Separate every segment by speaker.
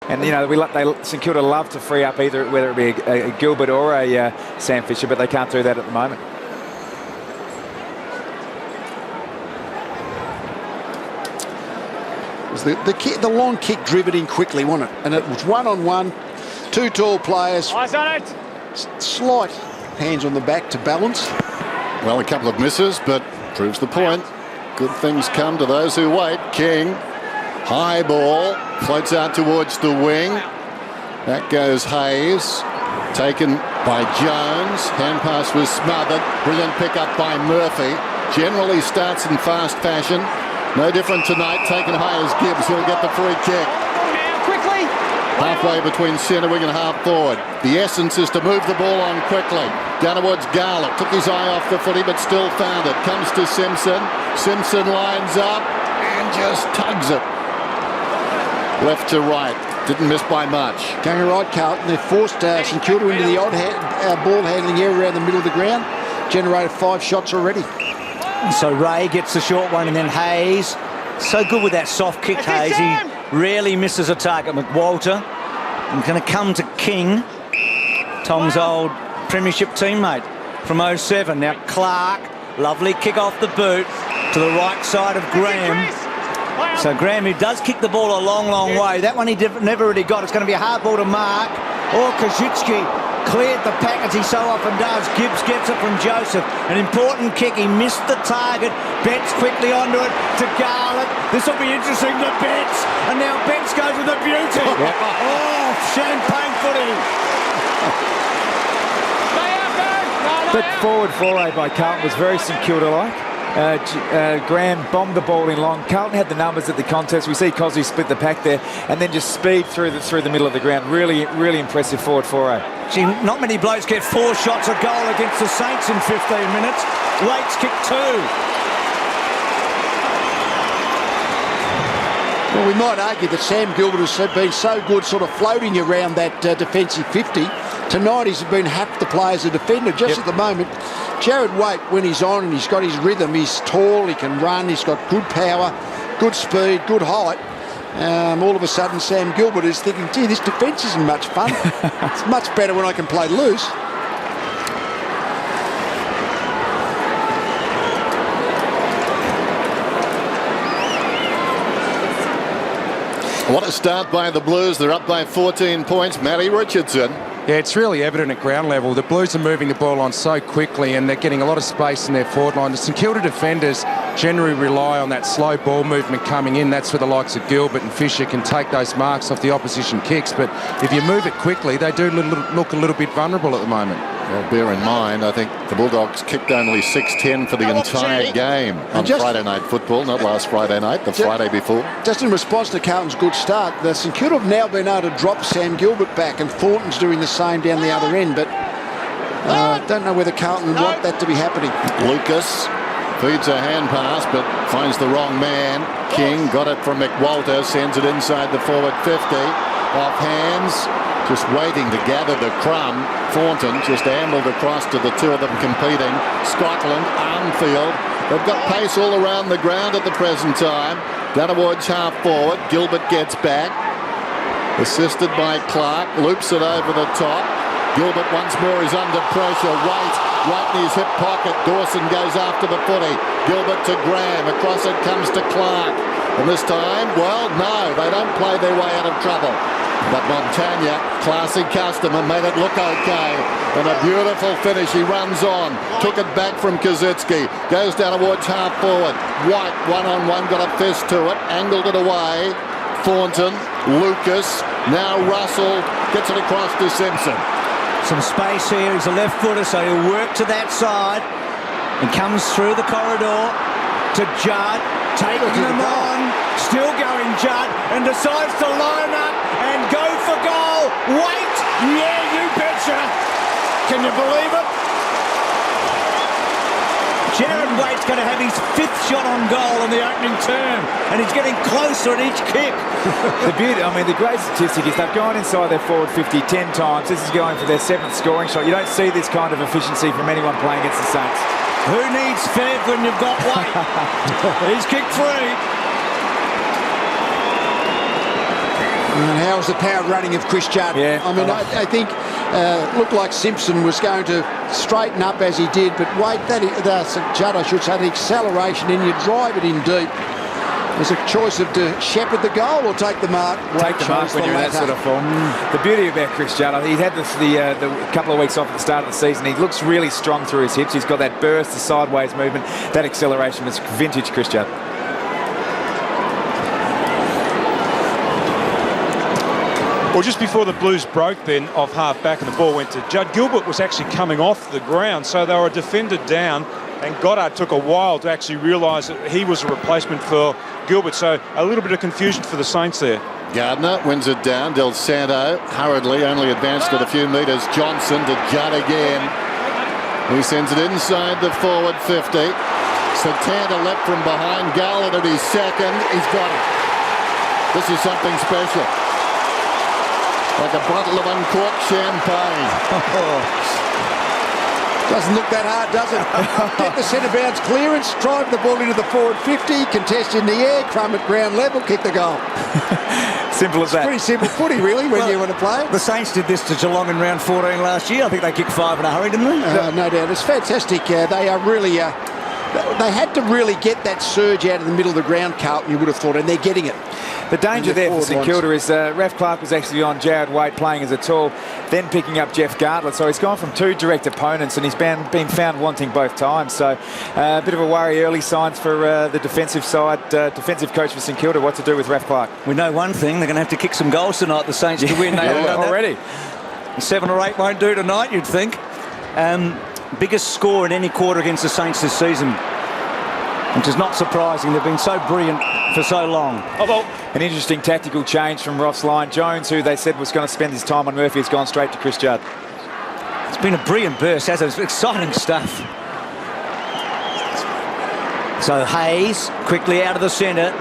Speaker 1: And, you know, St Kilda love to free up either, whether it be a Gilbert or a Sam Fisher, but they can't do that at the moment.
Speaker 2: The long kick driven in quickly, wasn't it? And it was one-on-one, two tall players.
Speaker 3: Eyes on it.
Speaker 2: Slight hands on the back to balance.
Speaker 4: Well, a couple of misses, but proves the point. Good things come to those who wait. King, high ball, floats out towards the wing. That goes Hayes, taken by Jones. Hand pass was smothered. Brilliant pick up by Murphy. Generally starts in fast fashion. No different tonight, taken high as Gibbs. He'll get the free kick.
Speaker 3: Quickly.
Speaker 4: Halfway between centre wing and half forward. The essence is to move the ball on quickly. Down towards Garlick. Took his eye off the footy, but still found it. Comes to Simpson. Simpson lines up and just tugs it. Left to right. Didn't miss by much.
Speaker 2: Going right, Carlton. They've forced St Kilda into the odd ball handling area around the middle of the ground. Generated 5 shots already.
Speaker 5: So Ray gets the short one, and then Hayes. So good with that soft kick, Hayes. He rarely misses a target. McWalter. And going to come to King, Tom's old premiership teammate from 07. Now Clark, lovely kick off the boot to the right side of Graham. So Graham, who does kick the ball a long, long way. That one he never really got. It's going to be a hard ball to mark. Or Kazitsky cleared the pack as he so often does. Gibbs gets it from Joseph. An important kick. He missed the target. Betts quickly onto it to Garlick. This will be interesting to Betts. And now Betts goes with a beauty. Oh, champagne footy.
Speaker 1: But forward foray by Carlton was very St Kilda-like. Graham bombed the ball in long. Carlton had the numbers at the contest. We see Cosby split the pack there and then just speed through the middle of the ground. Really, really impressive forward foray.
Speaker 5: Gee, not many blokes get 4 shots a goal against the Saints in 15 minutes. Waits kicked 2.
Speaker 2: Well, we might argue that Sam Gilbert has been so good sort of floating around that defensive 50. Tonight he's been half the play as a defender. Just at the moment, Jared Waite, when he's on and he's got his rhythm, he's tall, he can run, he's got good power, good speed, good height. All of a sudden Sam Gilbert is thinking, gee, this defence isn't much fun. It's much better when I can play loose.
Speaker 4: What a start by the Blues. They're up by 14 points. Matty Richardson.
Speaker 6: Yeah, it's really evident at ground level. The Blues are moving the ball on so quickly and they're getting a lot of space in their forward line. The St Kilda defenders generally rely on that slow ball movement coming in. That's where the likes of Gilbert and Fisher can take those marks off the opposition kicks. But if you move it quickly, they do look a little bit vulnerable at the moment.
Speaker 4: Well, bear in mind, I think the Bulldogs kicked only 6-10 for the entire game on Friday night football, not last Friday night, the Friday before.
Speaker 2: Just in response to Carlton's good start, the St Kilda have now been able to drop Sam Gilbert back, and Thornton's doing the same down the other end, but I don't know whether Carlton want that to be happening.
Speaker 4: Lucas feeds a hand pass, but finds the wrong man. King got it from McWalter, sends it inside the forward 50. Off hands, just waiting to gather the crumb. Thornton just ambled across to the two of them competing. Scotland, Armfield. They've got pace all around the ground at the present time. Down towards half forward. Gilbert gets back. Assisted by Clark. Loops it over the top. Gilbert once more is under pressure. Right in his hip pocket. Dawson goes after the footy. Gilbert to Graham. Across it comes to Clark. And this time, well, no, they don't play their way out of trouble. But Montagna, classy customer, made it look okay. And a beautiful finish. He runs on. Took it back from Kazitsky. Goes down towards half forward. White, one-on-one, got a fist to it. Angled it away. Thornton, Lucas, now Russell. Gets it across to Simpson.
Speaker 5: Some space here. He's a left footer, so he'll work to that side. And comes through the corridor to Judd. Taking them on. Still going Judd. And decides to line up and go for goal. Wait! Yeah, you betcha! Can you believe it? Jared Waite's going to have his 5th shot on goal in the opening term, and he's getting closer at each kick.
Speaker 1: The beauty, I mean, the great statistic is they've gone inside their forward 50 10 times. This is going for their 7th scoring shot. You don't see this kind of efficiency from anyone playing against the Saints.
Speaker 5: Who needs Fev when you've got Waite? He's kicked 3.
Speaker 2: And how was the power running of Chris Judd?
Speaker 1: Yeah.
Speaker 2: I mean, I think looked like Simpson was going to straighten up as he did, but wait, Judd, I should say, the acceleration in, you drive it in deep. There's a choice of to shepherd the goal or take the mark.
Speaker 1: Take the mark when you're in that sort of form. The beauty about Chris Judd, he had the couple of weeks off at the start of the season. He looks really strong through his hips. He's got that burst, the sideways movement, that acceleration was vintage Chris Judd.
Speaker 3: Well, just before the Blues broke then off half back and the ball went to Judd, Gilbert was actually coming off the ground, so they were defended down, and Goddard took a while to actually realise that he was a replacement for Gilbert, so a little bit of confusion for the Saints there.
Speaker 4: Gardner wins it down. Del Santo hurriedly only advanced it a few metres. Johnson to Judd again. He sends it inside the forward 50. Santana left from behind. Garland at his second. He's got it. This is something special. Like a bottle of uncorked champagne.
Speaker 2: Doesn't look that hard, does it? Get the centre bounce clearance, drive the ball into the forward 50, contest in the air, crumb at ground level, kick the goal.
Speaker 1: Simple as that.
Speaker 2: Pretty simple footy, really, when you want to play it.
Speaker 5: The Saints did this to Geelong in round 14 last year. I think they kicked 5 in a hurry, didn't they?
Speaker 2: No doubt. It's fantastic. They are really... they had to really get that surge out of the middle of the ground, Carlton, you would have thought, and they're getting it.
Speaker 1: The danger there for St Kilda is Raf Clark was actually on Jared Waite playing as a tall, then picking up Jeff Gartlett. So he's gone from 2 direct opponents and he's been found wanting both times. So a bit of a worry, early signs for the defensive side, defensive coach for St Kilda, what to do with Raf Clark.
Speaker 5: We know one thing, they're going to have to kick some goals tonight, the Saints, to win.
Speaker 1: Already.
Speaker 5: 7 or 8 won't do tonight, you'd think. Biggest score in any quarter against the Saints this season, which is not surprising. They've been so brilliant for so long.
Speaker 1: An interesting tactical change from Ross Lyon. Jones, who they said was going to spend his time on Murphy, has gone straight to Chris Judd.
Speaker 5: It's been a brilliant burst, hasn't it? It's exciting stuff. So Hayes quickly out of the centre.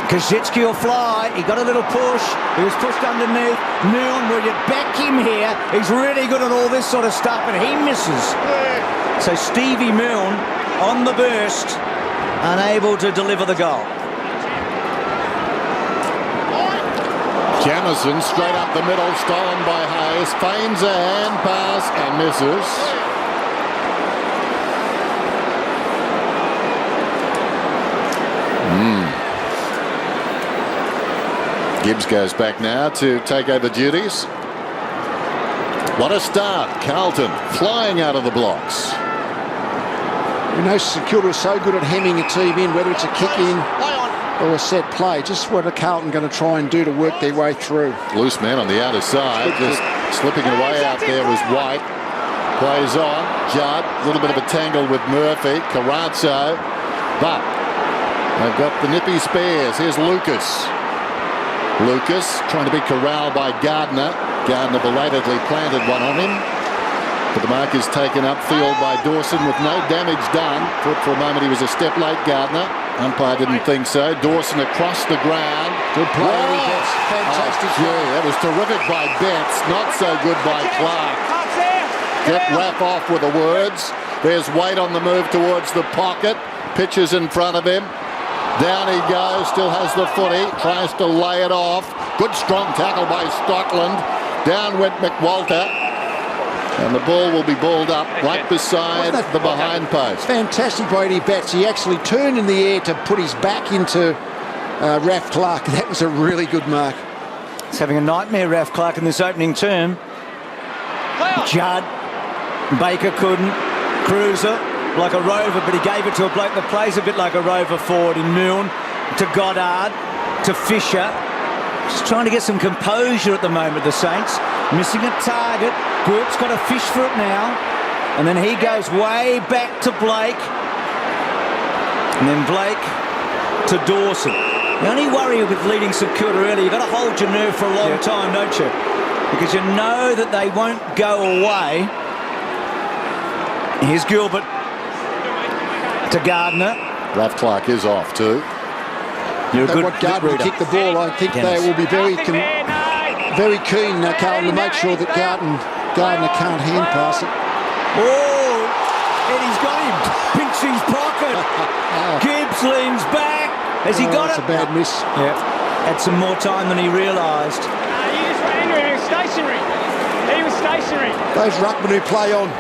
Speaker 5: Kazitsky will fly. He got a little push. He was pushed underneath. Milne, will you back him here? He's really good at all this sort of stuff, and he misses. So Stevie Milne on the burst, unable to deliver the goal.
Speaker 4: Jamison straight up the middle, stolen by Hayes. Feigns a hand pass and misses. Gibbs goes back now to take over duties. What a start. Carlton flying out of the blocks.
Speaker 2: You know, St Kilda is so good at hemming a team in, whether it's a kick in or a set play. Just what are Carlton going to try and do to work their way through?
Speaker 4: Loose man on the outer side, just slipping away out there was White. Plays on. Judd, a little bit of a tangle with Murphy. Carazzo, but they've got the nippy spares. Here's Lucas. Lucas trying to be corralled by Gardner. Gardner belatedly planted one on him. But the mark is taken upfield by Dawson with no damage done. Thought for a moment he was a step late, Gardner. Umpire didn't think so. Dawson across the ground.
Speaker 2: Good play, Betts. Fantastic.
Speaker 4: That was terrific by Betts. Not so good by Clark. Get Raff off with the words. There's Waite on the move towards the pocket. Pitches in front of him. Down he goes, still has the footy, tries to lay it off. Good strong tackle by Stockland. Down went McWalter. And the ball will be balled up right beside the behind post.
Speaker 2: Fantastic by Eddie Betts. He actually turned in the air to put his back into Raf Clark. That was a really good mark.
Speaker 5: He's having a nightmare, Raf Clark, in this opening term. Judd, Baker couldn't. Cruiser, like a rover, but he gave it to a bloke that plays a bit like a rover forward in Milne, to Goddard, to Fisher. Just trying to get some composure at the moment, the Saints. Missing a target. Group's got to fish for it now. And then he goes way back to Blake. And then Blake to Dawson. The only worry with leading St Kilda early, you've got to hold your nerve for a long time, don't you? Because you know that they won't go away. Here's Gilbert to Gardner.
Speaker 4: Raf Clark is off too.
Speaker 5: You're a good
Speaker 2: what Gardner will kick the ball. I think they will be very keen, Carlton, to make sure that Gardner can't hand pass it.
Speaker 5: Oh, Eddie's got him. Pinks his pocket. Gibbs leans back. Has he got
Speaker 2: it? It's
Speaker 5: it?
Speaker 2: a bad miss.
Speaker 1: Yeah.
Speaker 5: had some more time than he realised.
Speaker 7: He just ran angry. He was stationary. He was stationary.
Speaker 2: Those ruckmen who play on